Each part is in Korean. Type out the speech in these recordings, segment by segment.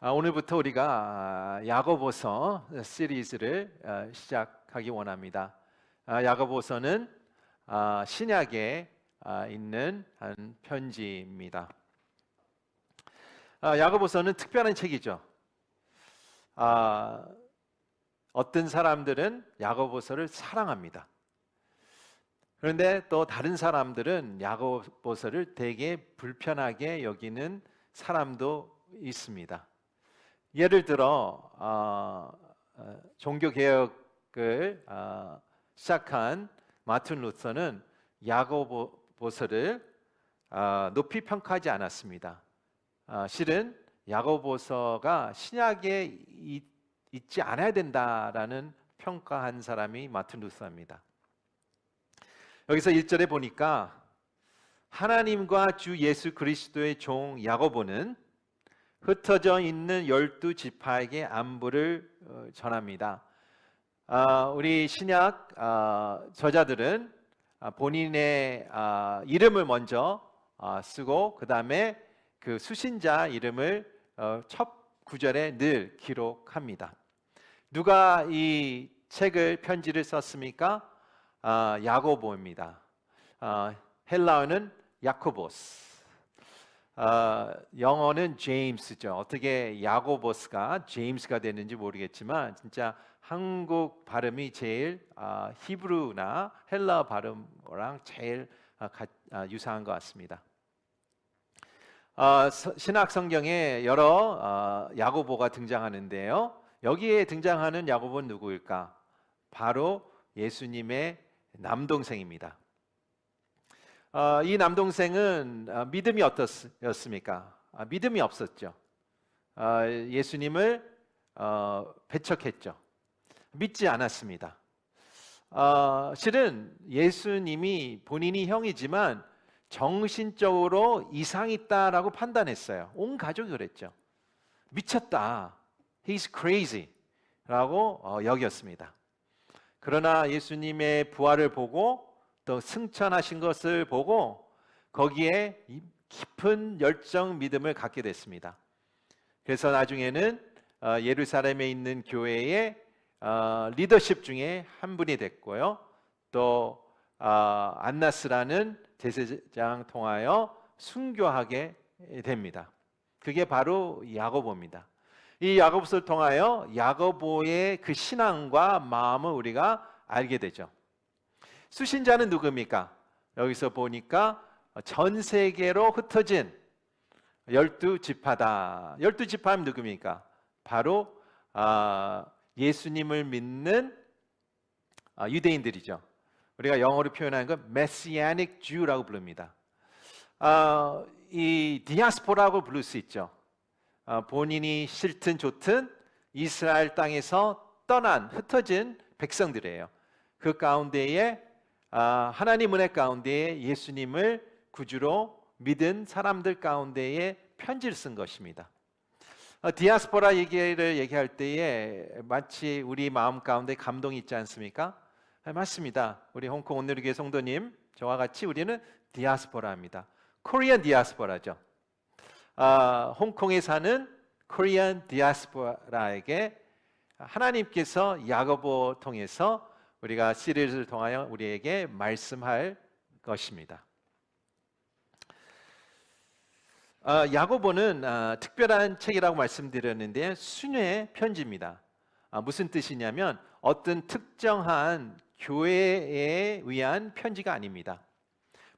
오늘부터 우리가 야고보서 시리즈를 시작하기 원합니다. 야고보서는 신약에 있는 한 편지입니다. 야고보서는 특별한 책이죠. 어떤 사람들은 야고보서를 사랑합니다. 그런데 또 다른 사람들은 야고보서를 되게 불편하게 여기는 사람도 있습니다. 예를 들어 종교개혁을 시작한 마틴 루터는 야고보서를 높이 평가하지 않았습니다. 실은 야고보서가 신약에 있지 않아야 된다라는 평가한 사람이 마틴 루터입니다. 여기서 1절에 보니까 하나님과 주 예수 그리스도의 종 야고보는 흩어져 있는 12지파에게 안부를 전합니다. 우리 신약 저자들은 본인의 이름을 먼저 쓰고 그 다음에 그 수신자 이름을 첫 구절에 늘 기록합니다. 누가 이 책을 편지를 썼습니까? 야고보입니다. 헬라어는 야코보스, 영어는 제임스죠. 어떻게 야고보스가 제임스가 됐는지 모르겠지만 진짜 한국 발음이 제일 히브리나 헬라 발음랑 제일 유사한 것 같습니다. 신약 성경에 여러 야고보가 등장하는데요. 여기에 등장하는 야고보는 누구일까? 바로 예수님의 남동생입니다. 이 남동생은 믿음이 어떻습니까? 믿음이 없었죠. 예수님을 배척했죠. 믿지 않았습니다. 실은 예수님이 본인이 형이지만 정신적으로 이상이 있다라고 판단했어요. 온 가족이 그랬죠. 미쳤다. He's crazy 라고 여겼습니다. 그러나 예수님의 부활을 보고 또 승천하신 것을 보고 거기에 깊은 열정 믿음을 갖게 됐습니다. 그래서 나중에는 예루살렘에 있는 교회의 리더십 중에 한 분이 됐고요. 또 안나스라는 제사장 통하여 순교하게 됩니다. 그게 바로 야고보입니다. 이 야고보서를 통하여 야고보의 그 신앙과 마음을 우리가 알게 되죠. 수신자는 누굽니까? 여기서 보니까 전 세계로 흩어진 12지파다. 12지파는 누굽니까? 바로 예수님을 믿는 유대인들이죠. 우리가 영어로 표현하는 건 Messianic Jew라고 부릅니다. 이 디아스포라고 부를 수 있죠. 본인이 싫든 좋든 이스라엘 땅에서 떠난 흩어진 백성들이에요. 그 가운데에 하나님 은혜 가운데에 예수님을 구주로 믿은 사람들 가운데에 편지를 쓴 것입니다. 디아스포라 얘기를 얘기할 때에 마치 우리 마음 가운데 감동이 있지 않습니까? 맞습니다. 우리 홍콩 온누리교회 성도님 저와 같이 우리는 디아스포라입니다. 코리안 디아스포라죠. 홍콩에 사는 코리안 디아스포라에게 하나님께서 야고보 통해서 우리가 시리즈를 통하여 우리에게 말씀할 것입니다. 야고보는 특별한 책이라고 말씀드렸는데 순회 편지입니다. 무슨 뜻이냐면 어떤 특정한 교회에 의한 편지가 아닙니다.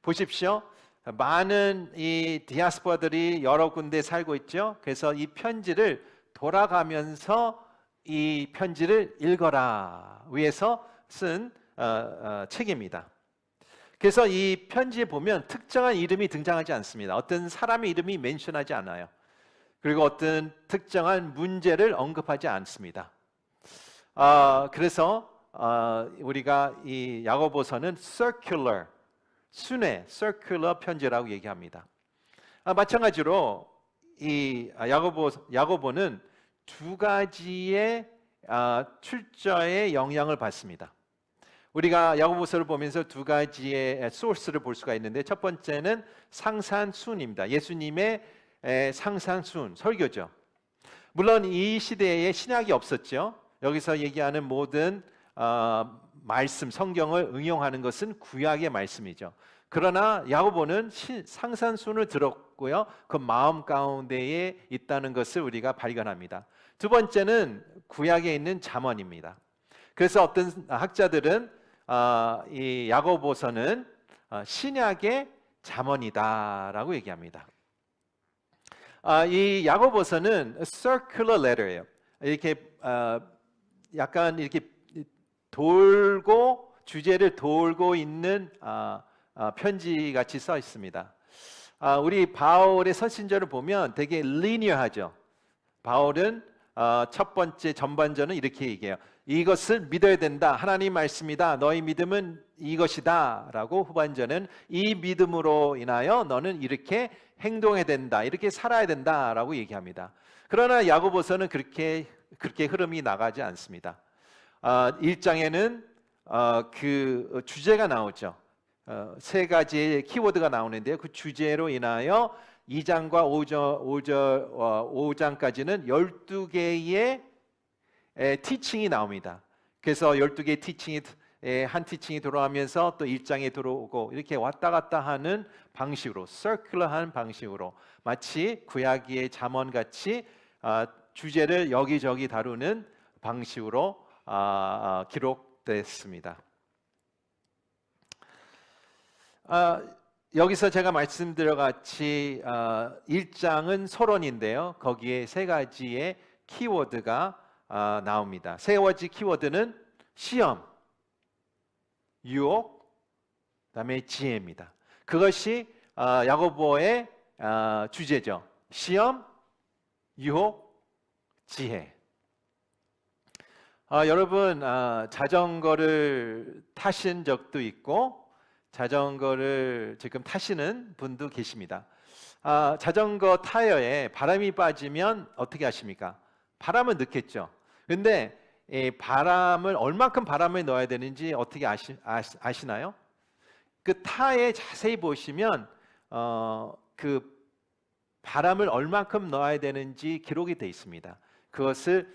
보십시오. 많은 이 디아스포라들이 여러 군데 살고 있죠. 그래서 이 편지를 돌아가면서 이 편지를 읽어라 위해서 쓴 책입니다. 그래서 이 편지에 보면 특정한 이름이 등장하지 않습니다. 어떤 사람의 이름이 멘션하지 않아요. 그리고 어떤 특정한 문제를 언급하지 않습니다. 그래서 우리가 이 야고보서는 circular, 순회, circular 편지라고 얘기합니다. 마찬가지로 이 야고보는 두 가지의 출처의 영향을 받습니다. 우리가 야고보서를 보면서 두 가지의 소스를 볼 수가 있는데 첫 번째는 상산순입니다. 예수님의 상산순 설교죠. 물론 이 시대에 신약이 없었죠. 여기서 얘기하는 모든 말씀, 성경을 응용하는 것은 구약의 말씀이죠. 그러나 야고보는 상산순을 들었고요. 그 마음 가운데에 있다는 것을 우리가 발견합니다. 두 번째는 구약에 있는 잠언입니다. 그래서 어떤 학자들은 이 야고보서는 신약의 잠언이다라고 얘기합니다. 이 야고보서는 circular letter예요. 이렇게 약간 이렇게 돌고 주제를 돌고 있는 편지 같이 써 있습니다. 우리 바울의 서신서를 보면 되게 리니어하죠. 바울은 첫 번째 전반전은 이렇게 얘기해요. 이것을 믿어야 된다. 하나님 말씀이다. 너희 믿음은 이것이다. 라고 후반전은 이 믿음으로 인하여 너는 이렇게 행동해야 된다. 이렇게 살아야 된다. 라고 얘기합니다. 그러나 야고보서는 그렇게 흐름이 나가지 않습니다. 1장에는 그 주제가 나오죠. 세 가지의 키워드가 나오는데요. 그 주제로 인하여 2장과 5장까지는 12개의 티칭이 나옵니다. 그래서 12개의 티칭이 한 티칭이 돌아가면서 또 1장에 들어오고 이렇게 왔다 갔다 하는 방식으로 서큘러한 방식으로 마치 구약의 잠언같이 주제를 여기저기 다루는 방식으로 기록됐습니다. 여기서 제가 말씀드린 같이 1장은 서론인데요. 거기에 세 가지의 키워드가 나옵니다. 세 가지 키워드는 시험, 유혹, 그다음에 지혜입니다. 그것이 야고보의 주제죠. 시험, 유혹, 지혜. 여러분 자전거를 타신 적도 있고 자전거를 지금 타시는 분도 계십니다. 자전거 타이어에 바람이 빠지면 어떻게 하십니까? 바람을 넣겠죠. 근데 바람을 얼만큼 바람을 넣어야 되는지 어떻게 아시나요? 그 타에 자세히 보시면 그 바람을 얼만큼 넣어야 되는지 기록이 되어 있습니다. 그것을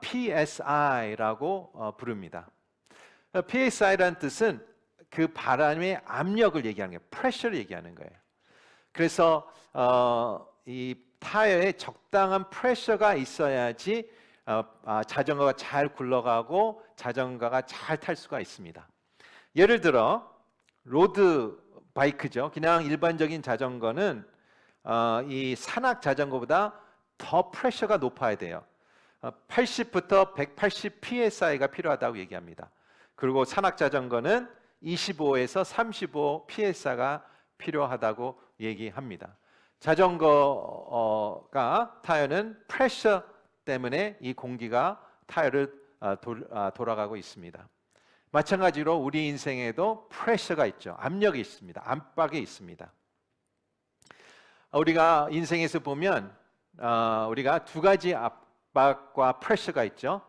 PSI라고 부릅니다. PSI라는 뜻은 그 바람의 압력을 얘기하는 거예요. 프레셔를 얘기하는 거예요. 그래서 이 타이어에 적당한 프레셔가 있어야지 자전거가 잘 굴러가고 자전거가 잘 탈 수가 있습니다. 예를 들어 로드 바이크죠. 그냥 일반적인 자전거는 이 산악 자전거보다 더 프레셔가 높아야 돼요. 80부터 180 PSI가 필요하다고 얘기합니다. 그리고 산악 자전거는 25에서 35 PSI가 필요하다고 얘기합니다. 자전거가 타이어는 프레셔 때문에 이 공기가 타이어를 돌아가고 있습니다. 마찬가지로 우리 인생에도 프레셔가 있죠. 압력이 있습니다. 압박이 있습니다. 우리가 인생에서 보면 우리가 두 가지 압박과 프레셔가 있죠.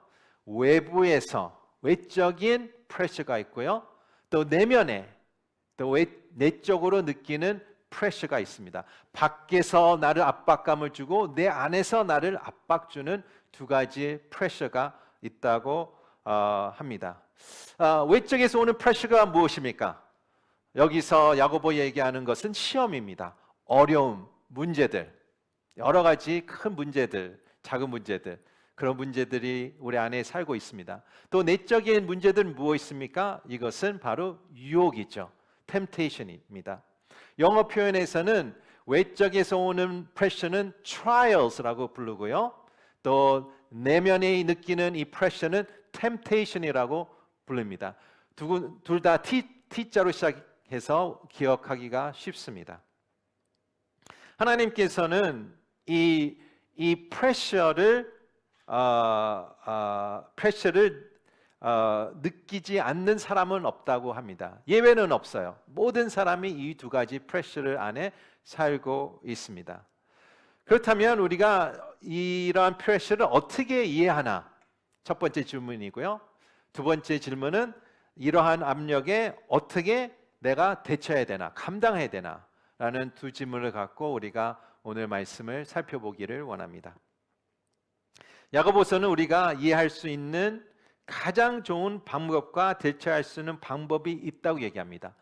외적인 프레셔가 있고요. 또 내면에 또 내적으로 느끼는 프레셔가 있습니다. 밖에서 나를 압박감을 주고 내 안에서 나를 압박 주는 두 가지 프레셔가 있다고 합니다. 외적에서 오는 프레셔가 무엇입니까? 여기서 야고보 얘기하는 것은 시험입니다. 어려움, 문제들, 여러 가지 큰 문제들, 작은 문제들, 그런 문제들이 우리 안에 살고 있습니다. 또 내적인 문제들은 무엇입니까? 이것은 바로 유혹이죠. temptation입니다. 영어 표현에서는 외적에서 오는 프레셔는 trials라고 부르고요. 또 내면에 느끼는 이 프레셔는 temptation이라고 부릅니다. 둘 다 T자로 시작해서 기억하기가 쉽습니다. 하나님께서는 이 프레셔를 느끼지 않는 사람은 없다고 합니다. 예외는 없어요. 모든 사람이 이 두 가지 프레셔를 안에 살고 있습니다. 그렇다면 우리가 이러한 프레셔를 어떻게 이해하나? 첫 번째 질문이고요. 두 번째 질문은 이러한 압력에 어떻게 내가 대처해야 되나, 감당해야 되나? 라는 두 질문을 갖고 우리가 오늘 말씀을 살펴보기를 원합니다. 야고보서는 우리가 이해할 수 있는 가장 좋은 방법과 대처할 수 있는 방법이 있다고 얘기합니다.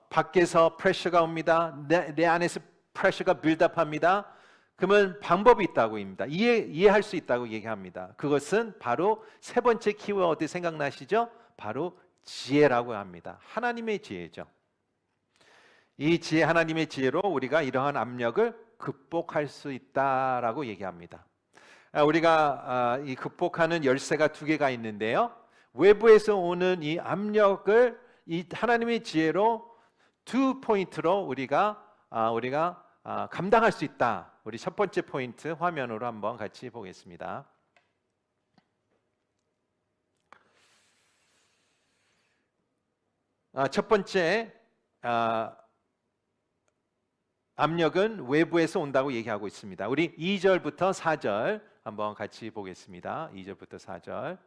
밖에서 프레셔가 옵니다. 내 안에서 프레셔가 빌드업합니다. 그러면 방법이 있다고 합니다. 이해할 수 있다고 얘기합니다. 그것은 바로 세 번째 키워드 생각나시죠? 바로 지혜라고 합니다. 하나님의 지혜죠. 이 지혜, 하나님의 지혜로 우리가 이러한 압력을 극복할 수 있다라고 얘기합니다. 우리가 이 극복하는 열쇠가 두 개가 있는데요. 외부에서 오는 이 압력을 이 하나님의 지혜로 두 포인트로 우리가 감당할 수 있다. 우리 첫 번째 포인트 화면으로 한번 같이 보겠습니다. 첫 번째 압력은 외부에서 온다고 얘기하고 있습니다. 우리 2절부터 4절 한번 같이 보겠습니다. 2절부터 4절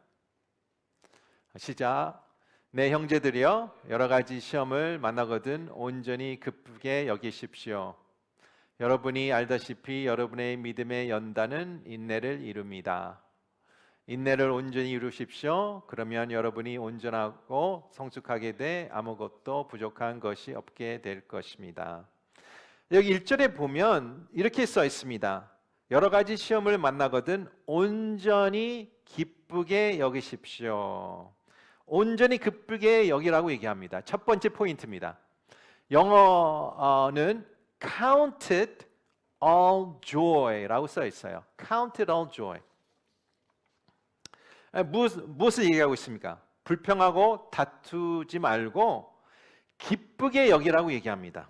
시작. 내 형제들이여 여러 가지 시험을 만나거든 온전히 기쁘게 여기십시오. 여러분이 알다시피 여러분의 믿음의 연단은 인내를 이룹니다. 인내를 온전히 이루십시오. 그러면 여러분이 온전하고 성숙하게 돼 아무것도 부족한 것이 없게 될 것입니다. 여기 1절에 보면 이렇게 써 있습니다. 여러 가지 시험을 만나거든 온전히 기쁘게 여기십시오. 온전히 기쁘게 여기라고 얘기합니다. 첫 번째 포인트입니다. 영어는 count all joy라고 써 있어요. count all joy. 무엇을 얘기하고 있습니까? 불평하고 다투지 말고 기쁘게 여기라고 얘기합니다.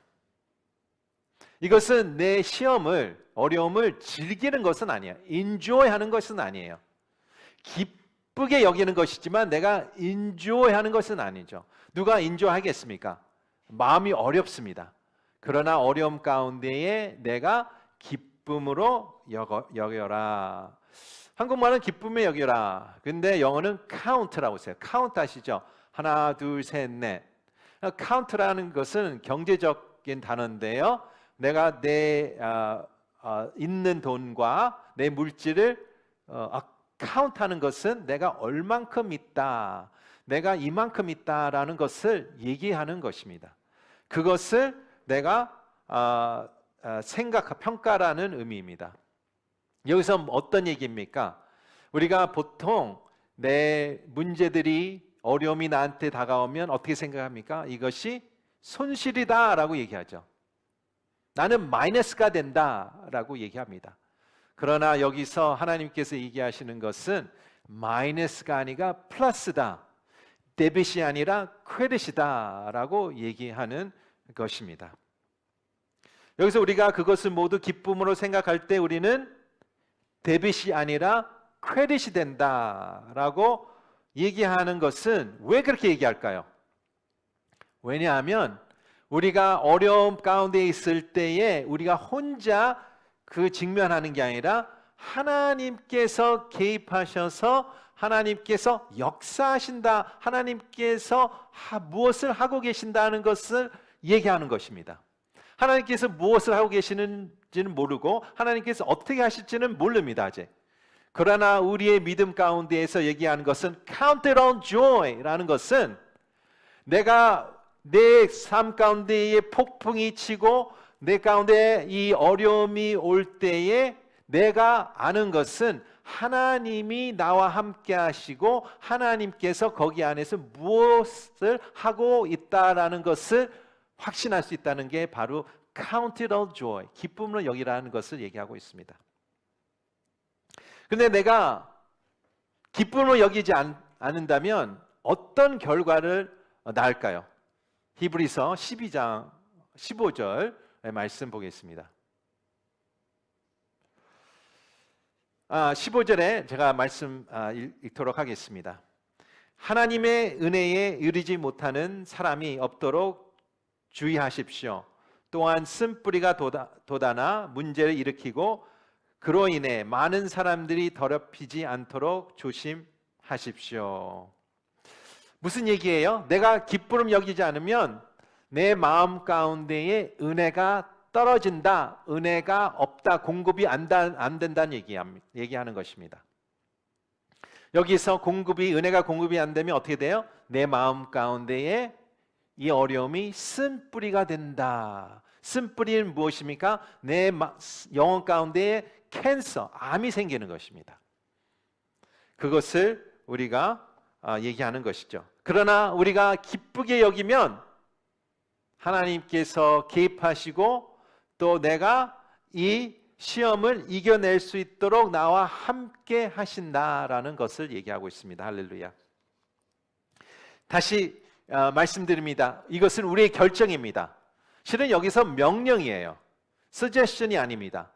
이것은 내 시험을, 어려움을 즐기는 것은 아니에요. enjoy하는 것은 아니에요. 기쁘게 여기는 것이지만 내가 enjoy하는 것은 아니죠. 누가 enjoy하겠습니까? 마음이 어렵습니다. 그러나 어려움 가운데에 내가 기쁨으로 여겨라. 한국말은 기쁨에 여겨라. 근데 영어는 count라고 써요. count 아시죠? 하나, 둘, 셋, 넷. count라는 것은 경제적인 단어인데요. 내가 내 있는 돈과 내 물질을 카운트하는 것은 내가 얼만큼 있다, 내가 이만큼 있다라는 것을 얘기하는 것입니다. 그것을 내가 평가라는 의미입니다. 여기서 어떤 얘기입니까? 우리가 보통 내 문제들이 어려움이 나한테 다가오면 어떻게 생각합니까? 이것이 손실이다라고 얘기하죠. 나는 마이너스가 된다라고 얘기합니다. 그러나 여기서 하나님께서 얘기하시는 것은 마이너스가 아니라 플러스다. 데빗이 아니라 크레딧이다라고 얘기하는 것입니다. 여기서 우리가 그것을 모두 기쁨으로 생각할 때 우리는 데빗이 아니라 크레딧이 된다라고 얘기하는 것은 왜 그렇게 얘기할까요? 왜냐하면 우리가 어려움 가운데 있을 때에 우리가 혼자 그 직면하는 게 아니라 하나님께서 개입하셔서 하나님께서 역사하신다, 하나님께서 무엇을 하고 계신다는 것을 얘기하는 것입니다. 하나님께서 무엇을 하고 계시는지는 모르고 하나님께서 어떻게 하실지는 모릅니다. 아직. 그러나 우리의 믿음 가운데에서 얘기하는 것은 count it on joy라는 것은 내가 내 삶 가운데에 폭풍이 치고 내 가운데 이 어려움이 올 때에 내가 아는 것은 하나님이 나와 함께 하시고 하나님께서 거기 안에서 무엇을 하고 있다라는 것을 확신할 수 있다는 게 바로 count it all joy, 기쁨으로 여기라는 것을 얘기하고 있습니다. 근데 내가 기쁨으로 여기지 않는다면 어떤 결과를 낳을까요? 히브리서 12장 15절 말씀 보겠습니다. 15절에 제가 말씀 읽도록 하겠습니다. 하나님의 은혜에 이르지 못하는 사람이 없도록 주의하십시오. 또한 쓴뿌리가 돋아나 문제를 일으키고 그로 인해 많은 사람들이 더럽히지 않도록 조심하십시오. 무슨 얘기예요? 내가 기쁨을 여기지 않으면 내 마음 가운데에 은혜가 떨어진다, 은혜가 없다, 공급이 안 된다는 얘기하는 것입니다. 여기서 은혜가 공급이 안 되면 어떻게 돼요? 내 마음 가운데에 이 어려움이 쓴뿌리가 된다. 쓴뿌리는 무엇입니까? 내 영혼 가운데에 캔서, 암이 생기는 것입니다. 그것을 우리가 얘기하는 것이죠. 그러나 우리가 기쁘게 여기면 하나님께서 개입하시고 또 내가 이 시험을 이겨낼 수 있도록 나와 함께 하신다라는 것을 얘기하고 있습니다. 할렐루야. 다시 말씀드립니다. 이것은 우리의 결정입니다. 실은 여기서 명령이에요. suggestion이 아닙니다.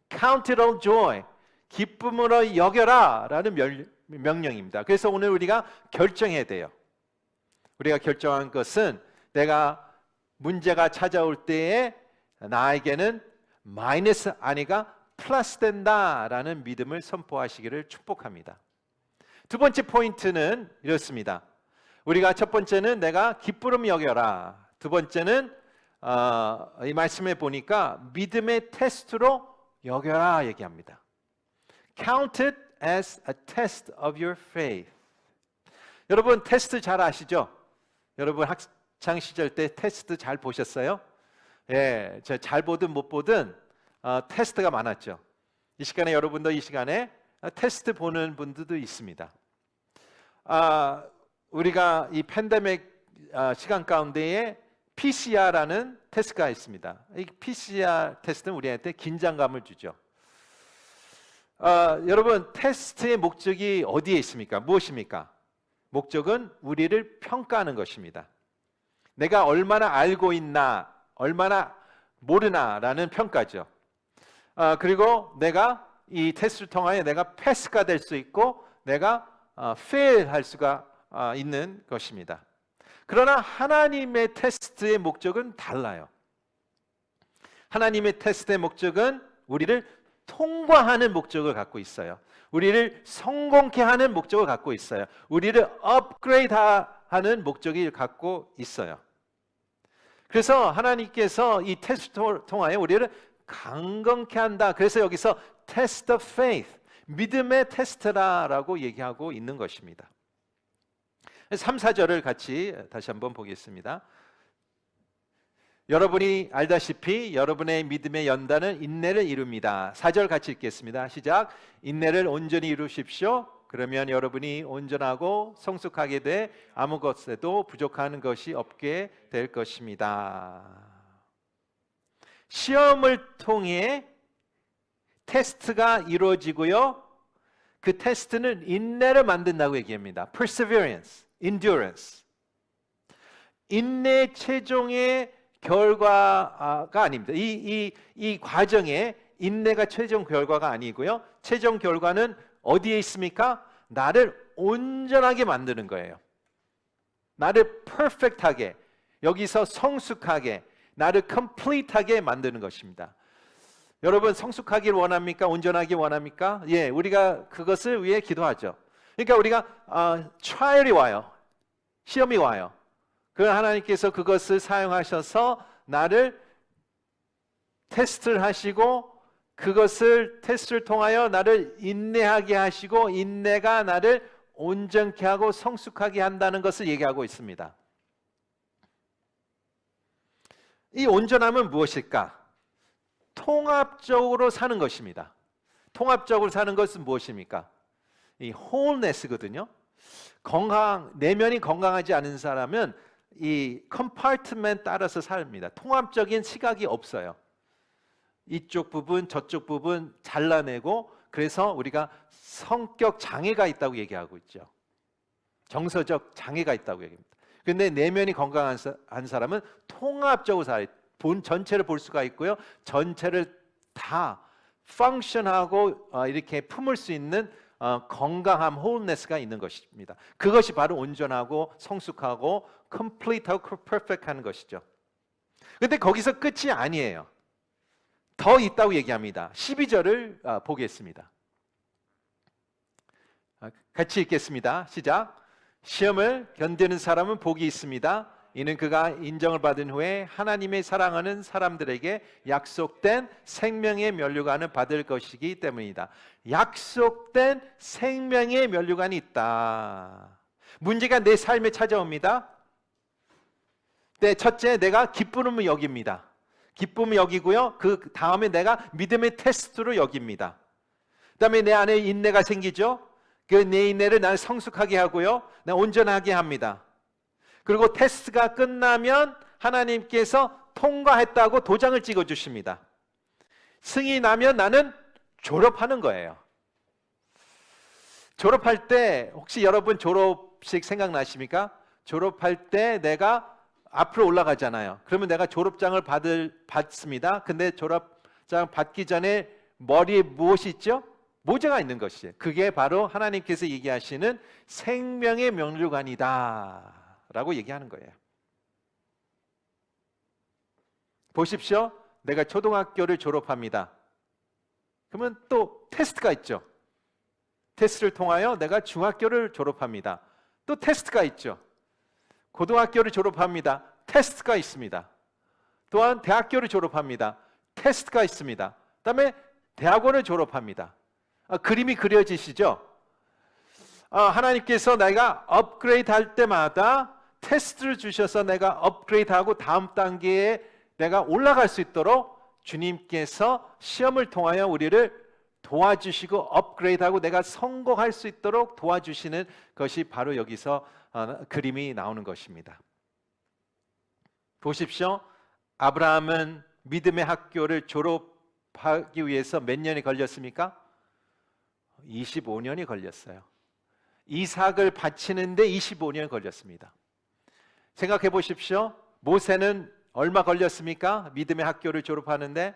Count it all joy. 기쁨으로 여겨라 라는 명령입니다. 그래서 오늘 우리가 결정해야 돼요. 우리가 결정한 것은 내가 문제가 찾아올 때에 나에게는 마이너스 아니가 플러스 된다라는 믿음을 선포하시기를 축복합니다. 두 번째 포인트는 이렇습니다. 우리가 첫 번째는 내가 기쁨 여겨라. 두 번째는 이 말씀에 보니까 믿음의 테스트로 여겨라 얘기합니다. Count it as a test of your faith. 여러분 테스트 잘 아시죠? 여러분 학창 시절 때 테스트 잘 보셨어요? 예, 잘 보든 못 보든 테스트가 많았죠. 이 시간에 여러분도 이 시간에 테스트 보는 분들도 있습니다. 우리가 이 팬데믹 시간 가운데에 PCR라는 테스트가 있습니다. 이 PCR 테스트는 우리한테 긴장감을 주죠. 여러분 테스트의 목적이 어디에 있습니까? 무엇입니까? 목적은 우리를 평가하는 것입니다. 내가 얼마나 알고 있나, 얼마나 모르나라는 평가죠. 그리고 내가 이 테스트를 통하여 내가 패스가 될 수 있고 내가 fail할 수가 있는 것입니다. 그러나 하나님의 테스트의 목적은 달라요. 하나님의 테스트의 목적은 우리를 통과하는 목적을 갖고 있어요. 우리를 성공케 하는 목적을 갖고 있어요. 우리를 업그레이드하는 목적을 갖고 있어요. 그래서 하나님께서 이 테스트를 통하여 우리를 강건케 한다. 그래서 여기서 test of faith, 믿음의 테스트라고 얘기하고 있는 것입니다. 3, 4절을 같이 다시 한번 보겠습니다. 여러분이 알다시피 여러분의 믿음의 연단은 인내를 이룹니다. 4절 같이 읽겠습니다. 시작. 인내를 온전히 이루십시오. 그러면 여러분이 온전하고 성숙하게 돼 아무 것에도 부족한 것이 없게 될 것입니다. 시험을 통해 테스트가 이루어지고요. 그 테스트는 인내를 만든다고 얘기합니다. Perseverance, endurance. 인내 최종의 결과가 아닙니다. 이 과정에 인내가 최종 결과가 아니고요. 최종 결과는 어디에 있습니까? 나를 온전하게 만드는 거예요. 나를 퍼펙트하게, 여기서 성숙하게, 나를 complete하게 만드는 것입니다. 여러분 성숙하길 원합니까? 온전하길 원합니까? 예, 우리가 그것을 위해 기도하죠. 그러니까 우리가 trial이 와요. 시험이 와요. 그럼 하나님께서 그것을 사용하셔서 나를 테스트를 하시고 그것을 테스트를 통하여 나를 인내하게 하시고 인내가 나를 온전케 하고 성숙하게 한다는 것을 얘기하고 있습니다. 이 온전함은 무엇일까? 통합적으로 사는 것입니다. 통합적으로 사는 것은 무엇입니까? 이 wholeness거든요. 내면이 건강하지 않은 사람은 이 컴파트먼트 따라서 삽니다. 통합적인 시각이 없어요. 이쪽 부분 저쪽 부분 잘라내고 그래서 우리가 성격 장애가 있다고 얘기하고 있죠. 정서적 장애가 있다고 얘기합니다. 그런데 내면이 건강한 사람은 통합적으로 살아요. 전체를 볼 수가 있고요. 전체를 다 펑션하고 이렇게 품을 수 있는 건강함, wholeness가 있는 것입니다. 그것이 바로 온전하고 성숙하고 complete하고 perfect하는 것이죠. 그런데 거기서 끝이 아니에요. 더 있다고 얘기합니다. 12절을 보겠습니다. 같이 읽겠습니다. 시작. 시험을 견디는 사람은 복이 있습니다. 이는 그가 인정을 받은 후에 하나님의 사랑하는 사람들에게 약속된 생명의 면류관을 받을 것이기 때문이다. 약속된 생명의 면류관이 있다. 문제가 내 삶에 찾아옵니다. 첫째, 내가 기쁨을 여깁니다. 기쁨을 여기고요. 그 다음에 내가 믿음의 테스트로 여깁니다. 그 다음에 내 안에 인내가 생기죠. 그 내 인내를 나를 성숙하게 하고요. 나 온전하게 합니다. 그리고 테스트가 끝나면 하나님께서 통과했다고 도장을 찍어주십니다. 승인이 나면 나는 졸업하는 거예요. 졸업할 때 혹시 여러분 졸업식 생각나십니까? 졸업할 때 내가 앞으로 올라가잖아요. 그러면 내가 졸업장을 받습니다. 근데 졸업장 받기 전에 머리에 무엇이 있죠? 모자가 있는 것이에요. 그게 바로 하나님께서 얘기하시는 생명의 면류관이다 라고 얘기하는 거예요. 보십시오. 내가 초등학교를 졸업합니다. 그러면 또 테스트가 있죠. 테스트를 통하여 내가 중학교를 졸업합니다. 또 테스트가 있죠. 고등학교를 졸업합니다. 테스트가 있습니다. 또한 대학교를 졸업합니다. 테스트가 있습니다. 그다음에 대학원을 졸업합니다. 그림이 그려지시죠? 하나님께서 내가 업그레이드 할 때마다 테스트를 주셔서 내가 업그레이드하고 다음 단계에 내가 올라갈 수 있도록 주님께서 시험을 통하여 우리를 도와주시고 업그레이드하고 내가 성공할 수 있도록 도와주시는 것이 바로 여기서 그림이 나오는 것입니다. 보십시오. 아브라함은 믿음의 학교를 졸업하기 위해서 몇 년이 걸렸습니까? 25년이 걸렸어요. 이삭을 바치는데 25년이 걸렸습니다. 생각해 보십시오. 모세는 얼마 걸렸습니까? 믿음의 학교를 졸업하는데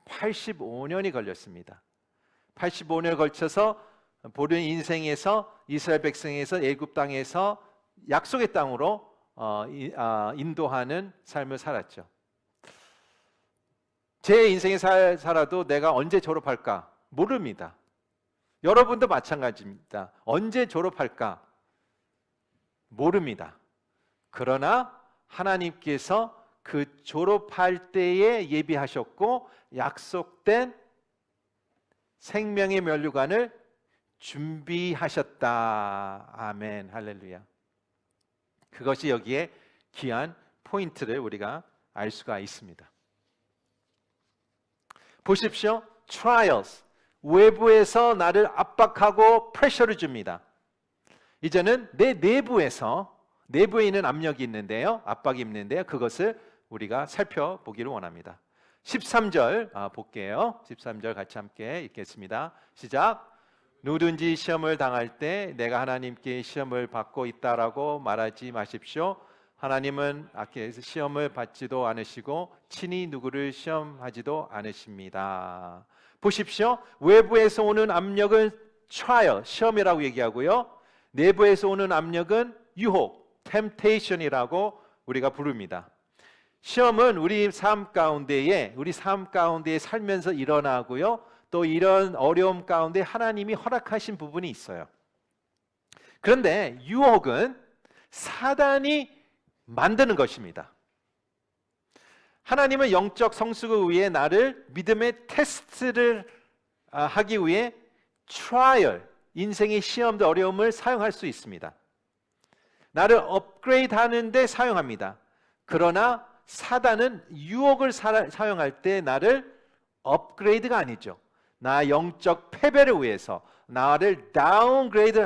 85년이 걸렸습니다. 85년을 걸쳐서 본인 인생에서 이스라엘 백성에서 애굽 땅에서 약속의 땅으로 인도하는 삶을 살았죠. 제 인생에 살아도 내가 언제 졸업할까? 모릅니다. 여러분도 마찬가지입니다. 언제 졸업할까? 모릅니다. 그러나 하나님께서 그 졸업할 때에 예비하셨고 약속된 생명의 면류관을 준비하셨다. 아멘. 할렐루야. 그것이 여기에 귀한 포인트를 우리가 알 수가 있습니다. 보십시오. trials. 외부에서 나를 압박하고 프레셔를 줍니다. 이제는 내 내부에 있는 압력이 있는데요. 압박이 있는데요. 그것을 우리가 살펴보기를 원합니다. 13절 볼게요. 13절 같이 함께 읽겠습니다. 시작. 누구든지 시험을 당할 때 내가 하나님께 시험을 받고 있다라고 말하지 마십시오. 하나님은 악에서 시험을 받지도 않으시고 친히 누구를 시험하지도 않으십니다. 보십시오. 외부에서 오는 압력은 trial, 시험이라고 얘기하고요. 내부에서 오는 압력은 유혹, temptation이라고 우리가 부릅니다. 시험은 우리 삶 가운데에 살면서 일어나고요. 또 이런 어려움 가운데 하나님이 허락하신 부분이 있어요. 그런데 유혹은 사단이 만드는 것입니다. 하나님은 영적 성숙을 위해 나를 믿음의 테스트를 하기 위해 트라이얼, 인생의 시험도 어려움을 사용할 수 있습니다. 나를 업그레이드 하는데 사용합니다. 그러나 사단은 유혹을 사용할 때 나를 업그레이드가 아니죠. 나 영적 패배를 위해서 나를 다운그레이드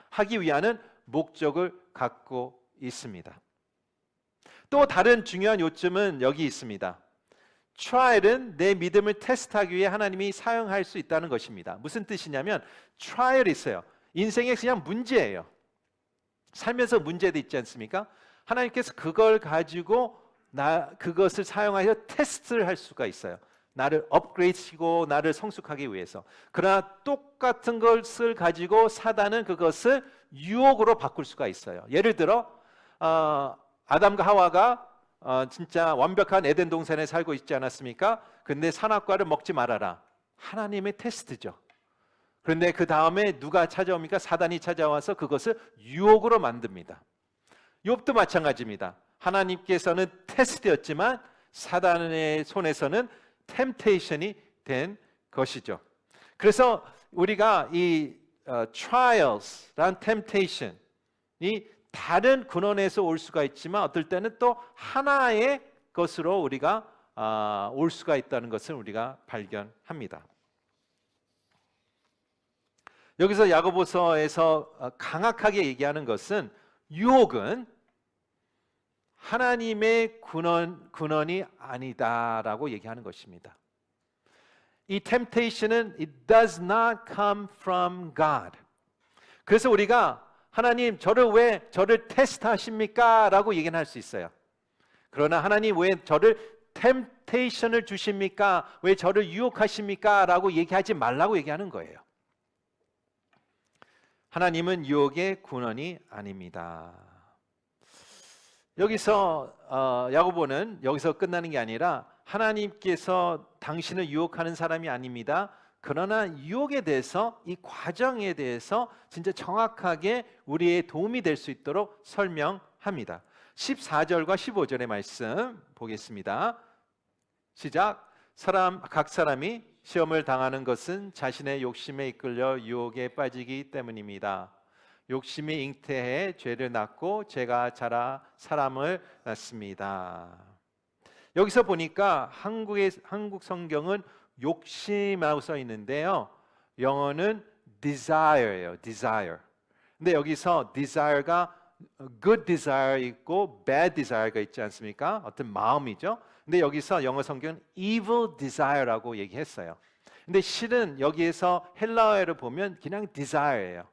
하기 위한 목적을 갖고 있습니다. 또 다른 중요한 요점은 여기 있습니다. 트라이얼은 내 믿음을 테스트하기 위해 하나님이 사용할 수 있다는 것입니다. 무슨 뜻이냐면 트라이얼이 있어요. 인생에 그냥 문제예요. 살면서 문제도 있지 않습니까? 하나님께서 그걸 가지고 그것을 사용하여 테스트를 할 수가 있어요. 나를 업그레이드시고 나를 성숙하기 위해서. 그러나 똑같은 것을 가지고 사단은 그것을 유혹으로 바꿀 수가 있어요. 예를 들어 아담과 하와가 진짜 완벽한 에덴 동산에 살고 있지 않았습니까? 근데 선악과를 먹지 말아라. 하나님의 테스트죠. 그런데 그 다음에 누가 찾아옵니까? 사단이 찾아와서 그것을 유혹으로 만듭니다. 욥도 마찬가지입니다. 하나님께서는 테스트였지만 사단의 손에서는 템테이션이 된 것이죠. 그래서 우리가 이 trials란 temptation이 다른 근원에서 올 수가 있지만 어떨 때는 또 하나의 것으로 우리가 올 수가 있다는 것을 우리가 발견합니다. 여기서 야고보서에서 강하게 얘기하는 것은 유혹은 하나님의 근원이 아니다라고 얘기하는 것입니다. 이 temptation은 it does not come from God. 그래서 우리가 하나님 왜 저를 테스트하십니까? 라고 얘기는 할 수 있어요. 그러나 하나님 왜 저를 temptation을 주십니까? 왜 저를 유혹하십니까? 라고 얘기하지 말라고 얘기하는 거예요. 하나님은 유혹의 근원이 아닙니다. 여기서 야고보는 여기서 끝나는 게 아니라 하나님께서 당신을 유혹하는 사람이 아닙니다. 그러나 유혹에 대해서 이 과정에 대해서 진짜 정확하게 우리의 도움이 될 수 있도록 설명합니다. 14절과 15절의 말씀 보겠습니다. 시작. 각 사람이 시험을 당하는 것은 자신의 욕심에 이끌려 유혹에 빠지기 때문입니다. 욕심이 잉태해 죄를 낳고 죄가 자라 사람을 낳습니다. 여기서 보니까 한국 성경은 욕심이라고 써 있는데요. 영어는 desire예요. desire. 근데 여기서 desire가 good desire 있고 bad desire가 있지 않습니까? 어떤 마음이죠. 근데 여기서 영어 성경은 evil desire라고 얘기했어요. 근데 실은 여기에서 헬라어를 보면 그냥 desire예요.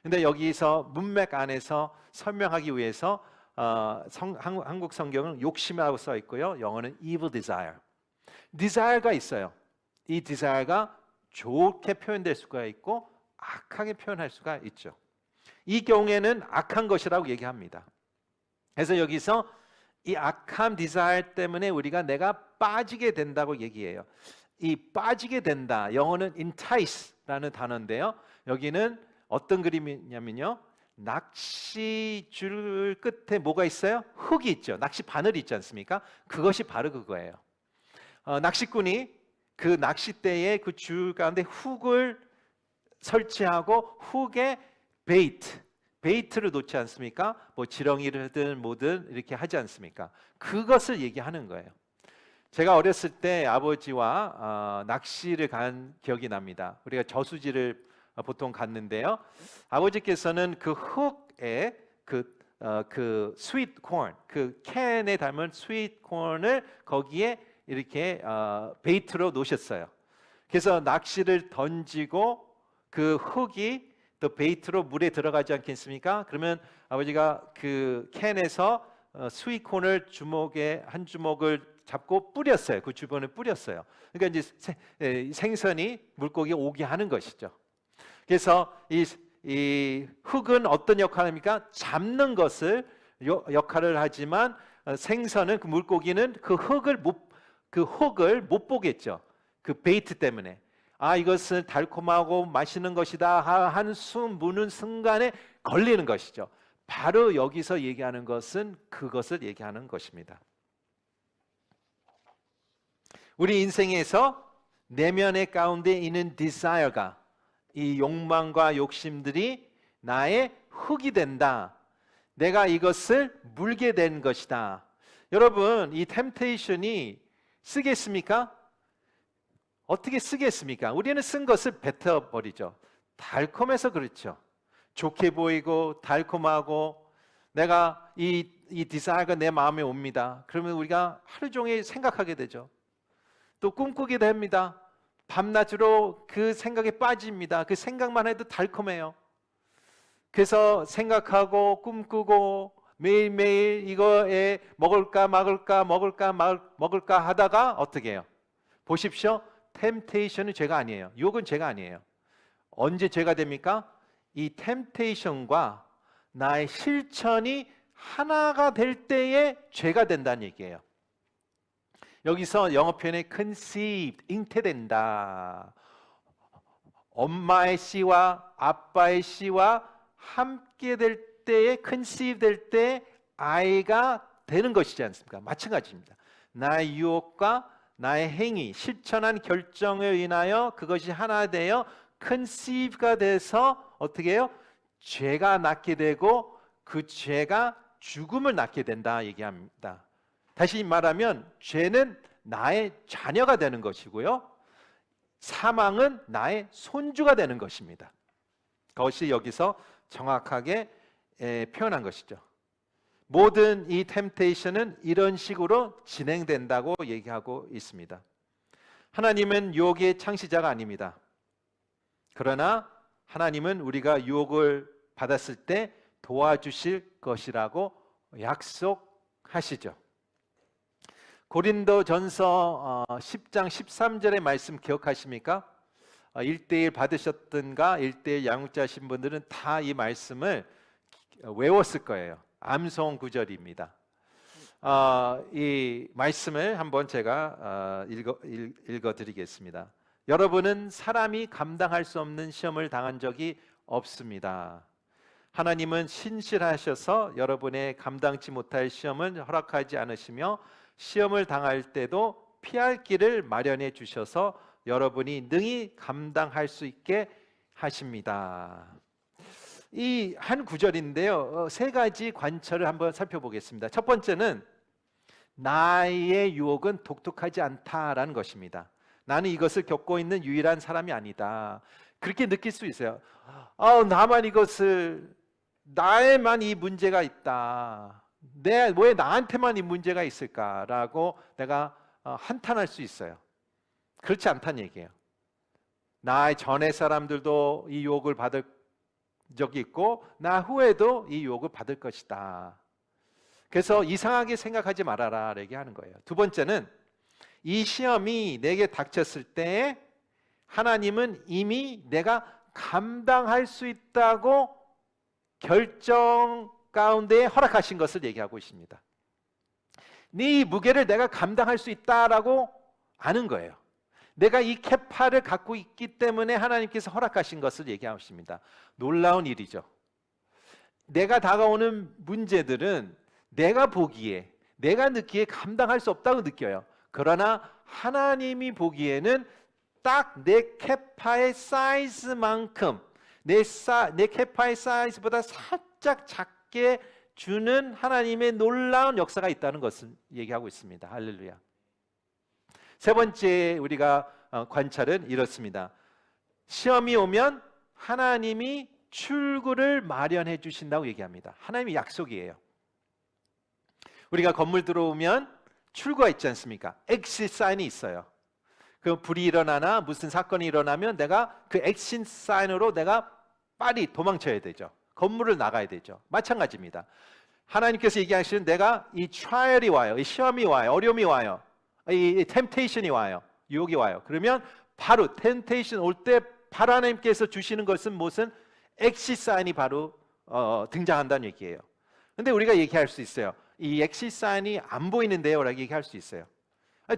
근데 여기서 문맥 안에서 설명하기 위해서 한국 성경은 욕심이라고 써 있고요. 영어는 evil desire. desire가 있어요. 이 desire가 좋게 표현될 수가 있고 악하게 표현할 수가 있죠. 이 경우에는 악한 것이라고 얘기합니다. 그래서 여기서 이 악한 desire 때문에 내가 빠지게 된다고 얘기해요. 이 빠지게 된다. 영어는 entice라는 단어인데요. 여기는 어떤 그림이냐면요. 낚시줄 끝에 뭐가 있어요? 흙이 있죠. 낚시 바늘이 있지 않습니까? 그것이 바로 그거예요. 낚시꾼이 그 낚싯대에 그 줄 가운데 훅을 설치하고 훅에 베이트를 놓지 않습니까? 뭐 지렁이를 뭐든 이렇게 하지 않습니까? 그것을 얘기하는 거예요. 제가 어렸을 때 아버지와 낚시를 간 기억이 납니다. 우리가 저수지를 보통 갔는데요. 아버지께서는 그 흙에 그 스윗 콘, 그 캔에 담은 스윗 콘을 거기에 이렇게 베이트로 놓으셨어요. 그래서 낚시를 던지고 그 흙이 또 베이트로 물에 들어가지 않겠습니까? 그러면 아버지가 그 캔에서 스윗 콘을 한 주먹을 잡고 뿌렸어요. 그 주변에 뿌렸어요. 그러니까 이제 생선이 물고기에 오게 하는 것이죠. 그래서 이 흙은 어떤 역할을 합니까? 잡는 것을 역할을 하지만 생선은 그 물고기는 그 흙을 못 보겠죠. 그 베이트 때문에. 이것은 달콤하고 맛있는 것이다. 한숨 무는 순간에 걸리는 것이죠. 바로 여기서 얘기하는 것은 그것을 얘기하는 것입니다. 우리 인생에서 내면의 가운데 있는 desire가 이 욕망과 욕심들이 나의 흙이 된다. 내가 이것을 물게 된 것이다. 여러분, 이 템테이션이 쓰겠습니까? 어떻게 쓰겠습니까? 우리는 쓴 것을 뱉어버리죠. 달콤해서 그렇죠. 좋게 보이고 달콤하고 내가 이 디자이어가 내 마음에 옵니다. 그러면 우리가 하루 종일 생각하게 되죠. 또 꿈꾸게 됩니다. 밤낮으로 그 생각에 빠집니다. 그 생각만 해도 달콤해요. 그래서 생각하고 꿈꾸고 매일매일 이거에 먹을까 하다가 어떻게 해요? 보십시오. 템테이션은 죄가 아니에요. 유혹은 죄가 아니에요. 언제 죄가 됩니까? 이 템테이션과 나의 실천이 하나가 될 때에 죄가 된다는 얘기예요. 여기서 영어 표현에 conceived, 잉태된다. 엄마의 씨와 아빠의 씨와 함께 될 때에 conceive 될 때 아이가 되는 것이지 않습니까? 마찬가지입니다. 나의 유혹과 나의 행위, 실천한 결정에 인하여 그것이 하나 되어 conceive가 돼서 어떻게 해요? 죄가 낳게 되고 그 죄가 죽음을 낳게 된다 얘기합니다. 다시 말하면 죄는 나의 자녀가 되는 것이고요, 사망은 나의 손주가 되는 것입니다. 그것이 여기서 정확하게 표현한 것이죠. 모든 이 템테이션은 이런 식으로 진행된다고 얘기하고 있습니다. 하나님은 유혹의 창시자가 아닙니다. 그러나 하나님은 우리가 유혹을 받았을 때 도와주실 것이라고 약속하시죠. 고린도전서 10장 13절의 말씀 기억하십니까? 1대1 받으셨던가 1대1 양육자신 분들은 다 이 말씀을 외웠을 거예요. 암송 구절입니다. 이 말씀을 한번 제가 읽어드리겠습니다. 여러분은 사람이 감당할 수 없는 시험을 당한 적이 없습니다. 하나님은 신실하셔서 여러분의 감당치 못할 시험을 허락하지 않으시며 시험을 당할 때도 피할 길을 마련해 주셔서 여러분이 능히 감당할 수 있게 하십니다. 이 한 구절인데요, 세 가지 관철을 한번 살펴보겠습니다. 첫 번째는 나의 유혹은 독특하지 않다라는 것입니다. 나는 이것을 겪고 있는 유일한 사람이 아니다. 그렇게 느낄 수 있어요. 나만 이것을, 나에만 이 문제가 있다. 왜 나한테만 이 문제가 있을까라고 내가 한탄할 수 있어요. 그렇지 않다는 얘기예요. 나의 전의 사람들도 이 유혹을 받을 적이 있고 나 후에도 이 유혹을 받을 것이다. 그래서 이상하게 생각하지 말아라 얘기하는 거예요. 두 번째는 이 시험이 내게 닥쳤을 때 하나님은 이미 내가 감당할 수 있다고 결정 가운데 허락하신 것을 얘기하고 있습니다. 네 무게를 내가 감당할 수 있다라고 아는 거예요. 내가 이 캐파를 갖고 있기 때문에 하나님께서 허락하신 것을 얘기하십니다. 놀라운 일이죠. 내가 다가오는 문제들은 내가 보기에, 내가 느끼기에 감당할 수 없다고 느껴요. 그러나 하나님이 보기에는 딱 내 캐파의 사이즈만큼, 내 캐파의 사이즈보다 살짝 작게 주는 하나님의 놀라운 역사가 있다는 것을 얘기하고 있습니다. 할렐루야. 세 번째 우리가 관찰은 이렇습니다. 시험이 오면 하나님이 출구를 마련해 주신다고 얘기합니다. 하나님의 약속이에요. 우리가 건물 들어오면 출구가 있지 않습니까? 엑시 사인이 있어요. 그 불이 일어나나 무슨 사건이 일어나면 내가 그 엑시 사인으로 내가 빨리 도망쳐야 되죠. 건물을 나가야 되죠. 마찬가지입니다. 하나님께서 얘기하시는 내가 이 트라이얼이 와요. 이 시험이 와요. 어려움이 와요. 이 템테이션이 와요. 유혹이 와요. 그러면 바로 템테이션 올 때 바로 하나님께서 주시는 것은 무슨 엑시 사인이 바로 등장한다는 얘기예요. 근데 우리가 얘기할 수 있어요. 이 엑시 사인이 안 보이는데요 라고 얘기할 수 있어요.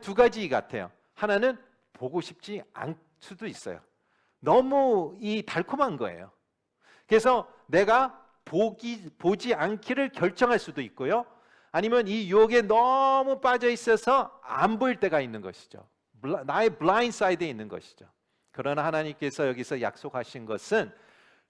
두 가지 같아요. 하나는 보고 싶지 않을 수도 있어요. 너무 이 달콤한 거예요. 그래서 내가 보지 않기를 결정할 수도 있고요. 아니면 이 유혹에 너무 빠져 있어서 안 보일 때가 있는 것이죠. 나의 블라인드 사이드에 있는 것이죠. 그러나 하나님께서 여기서 약속하신 것은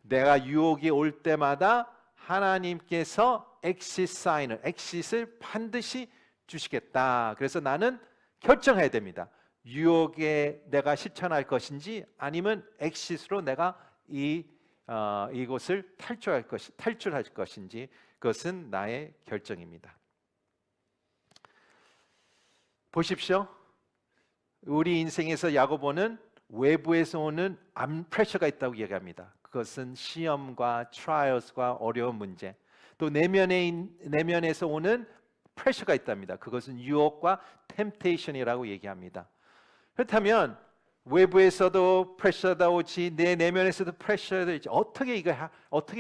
내가 유혹이 올 때마다 하나님께서 엑싯을 반드시 주시겠다. 그래서 나는 결정해야 됩니다. 유혹에 내가 실천할 것인지 아니면 엑싯으로 내가 이곳을 탈출할 것인지 그것은 나의 결정입니다. 보십시오. 우리 인생에서 야고보는 외부에서 오는 프레셔가 있다고 얘기합니다. 그것은 시험과 트라이얼스과 어려운 문제, 또 내면에서 오는 프레셔가 있답니다. 그것은 유혹과 템테이션이라고 얘기합니다. 그렇다면 외부에서도 프레셔가 오지 내 내면에서도 프레셔가 오지 어떻게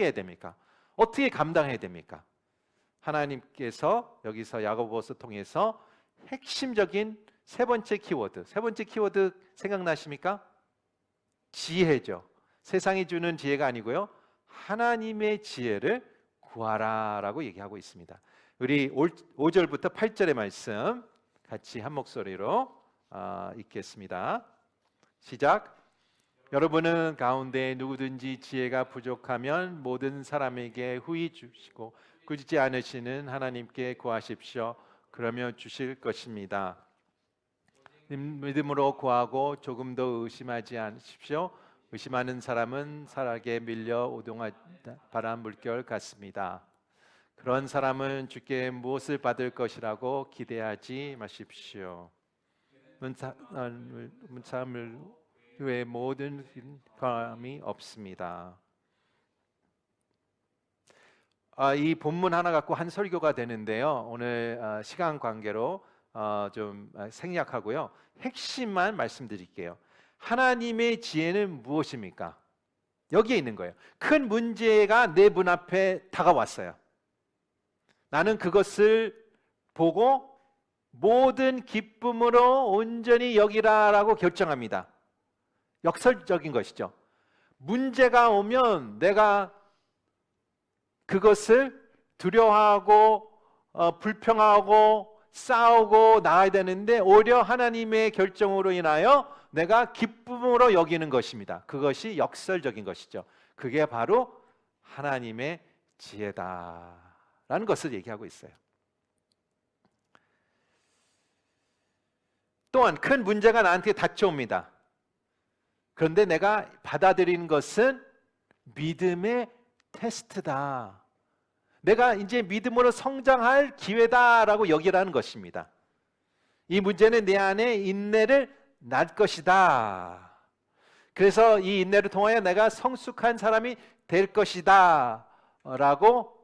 해야 됩니까? 어떻게 감당해야 됩니까? 하나님께서 여기서 야고보서 통해서 핵심적인 세 번째 키워드 생각나십니까? 지혜죠. 세상이 주는 지혜가 아니고요. 하나님의 지혜를 구하라라고 얘기하고 있습니다. 우리 5절부터 8절의 말씀 같이 한 목소리로 읽겠습니다. 시작. 여러분은 가운데 누구든지 지혜가 부족하면 모든 사람에게 후히 주시고 꾸짖지 않으시는 하나님께 구하십시오. 그러면 주실 것입니다. 믿음으로 구하고 조금도 의심하지 않으십시오. 의심하는 사람은 사락에 밀려 오동하다 바람 물결 같습니다. 그런 사람은 주께 무엇을 받을 것이라고 기대하지 마십시오. 문사물 외 모든 바람이 없습니다. 이 본문 하나 갖고 한 설교가 되는데요. 오늘 시간 관계로 좀 생략하고요. 핵심만 말씀드릴게요. 하나님의 지혜는 무엇입니까? 여기에 있는 거예요. 큰 문제가 내 문 앞에 다가왔어요. 나는 그것을 보고 모든 기쁨으로 온전히 여기라라고 결정합니다. 역설적인 것이죠. 문제가 오면 내가 그것을 두려워하고 불평하고 싸우고 나아야 되는데 오히려 하나님의 결정으로 인하여 내가 기쁨으로 여기는 것입니다. 그것이 역설적인 것이죠. 그게 바로 하나님의 지혜다라는 것을 얘기하고 있어요. 또한 큰 문제가 나한테 닥쳐옵니다. 그런데 내가 받아들이는 것은 믿음의 테스트다. 내가 이제 믿음으로 성장할 기회다라고 여기라는 것입니다. 이 문제는 내 안에 인내를 낳을 것이다. 그래서 이 인내를 통하여 내가 성숙한 사람이 될 것이다 라고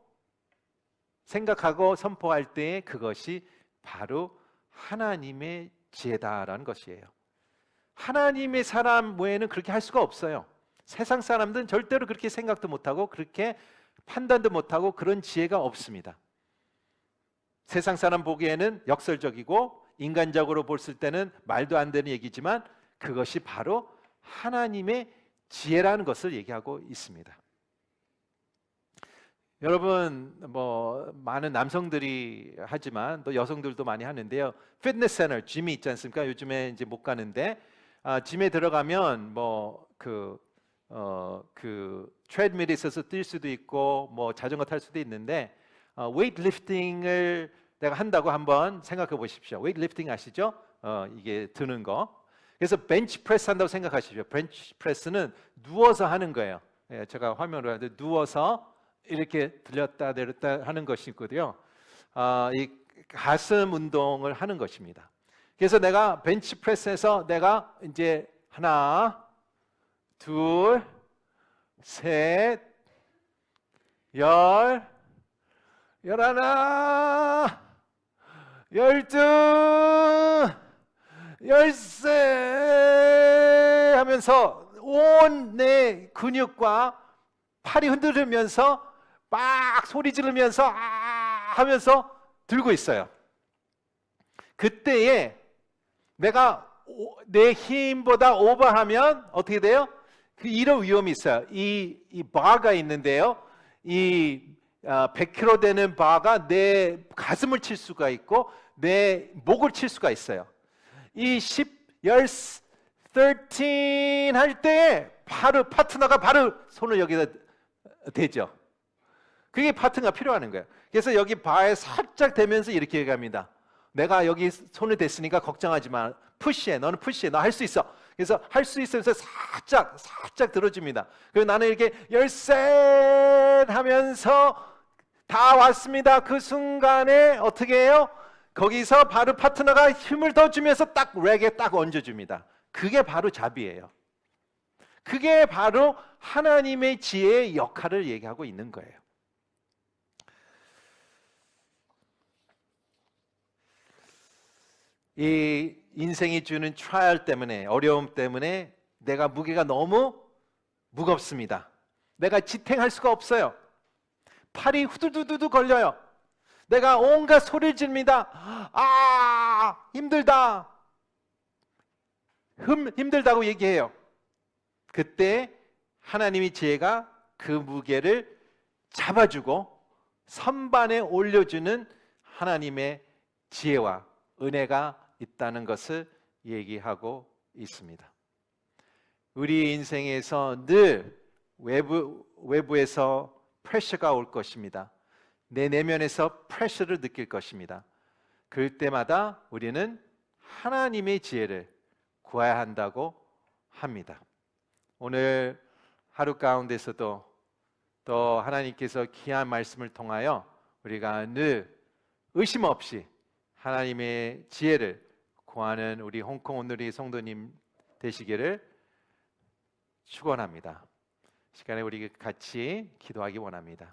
생각하고 선포할 때 그것이 바로 하나님의 지혜다라는 것이에요. 하나님의 사람 외에는 그렇게 할 수가 없어요. 세상 사람들은 절대로 그렇게 생각도 못하고 그렇게 판단도 못하고 그런 지혜가 없습니다. 세상 사람 보기에는 역설적이고 인간적으로 봤을 때는 말도 안 되는 얘기지만 그것이 바로 하나님의 지혜라는 것을 얘기하고 있습니다. 여러분 많은 남성들이 하지만 또 여성들도 많이 하는데요. 피트니스 센터, 짐이 있지 않습니까? 요즘에 이제 못 가는데 짐에 들어가면 트레드밀에 있어서 뛸 수도 있고 자전거 탈 수도 있는데 웨이트리프팅을 내가 한다고 한번 생각해 보십시오. 웨이트리프팅 아시죠? 이게 드는 거. 그래서 벤치 프레스 한다고 생각하십시오. 벤치 프레스는 누워서 하는 거예요. 제가 화면으로 하는데 누워서 이렇게 들렸다 내렸다 하는 것이거든요. 이 가슴 운동을 하는 것입니다. 그래서 내가 벤치 프레스에서 내가 이제 하나, 둘, 셋, 열, 열하나, 열두, 열세 하면서 온 내 근육과 팔이 흔들리면서 막 소리 지르면서 하면서 들고 있어요. 그때에 내가 내 힘보다 오버하면 어떻게 돼요? 이런 위험이 있어요. 이 바가 있는데요. 이 100kg 되는 바가 내 가슴을 칠 수가 있고 내 목을 칠 수가 있어요. 이 13 할 때 바로 파트너가 바로 손을 여기다 대죠. 그게 파트너가 필요한 거예요. 그래서 여기 바에 살짝 대면서 이렇게 얘기합니다. 내가 여기 손을 댔으니까 걱정하지 마. 푸시해. 너는 푸시해. 너 할 수 있어. 그래서 할 수 있으면서 살짝 들어줍니다. 그리고 나는 이렇게 열셋 하면서 다 왔습니다. 그 순간에 어떻게 해요? 거기서 바로 파트너가 힘을 더 주면서 딱 렉에 딱 얹어줍니다. 그게 바로 자비예요. 그게 바로 하나님의 지혜의 역할을 얘기하고 있는 거예요. 이 인생이 주는 트라이얼 때문에, 어려움 때문에 내가 무게가 너무 무겁습니다. 내가 지탱할 수가 없어요. 팔이 후두두두 걸려요. 내가 온갖 소리를 지릅니다. 힘들다. 힘들다고 얘기해요. 그때 하나님의 지혜가 그 무게를 잡아주고 선반에 올려주는 하나님의 지혜와 은혜가 있다는 것을 얘기하고 있습니다. 우리 인생에서 늘 외부에서 프레셔가 올 것입니다. 내 내면에서 프레셔를 느낄 것입니다. 그럴 때마다 우리는 하나님의 지혜를 구해야 한다고 합니다. 오늘 하루 가운데서도 또 하나님께서 귀한 말씀을 통하여 우리가 늘 의심 없이 하나님의 지혜를 구하는 우리 홍콩 오늘의 성도님 되시기를 축원합니다. 시간에 우리 같이 기도하기 원합니다.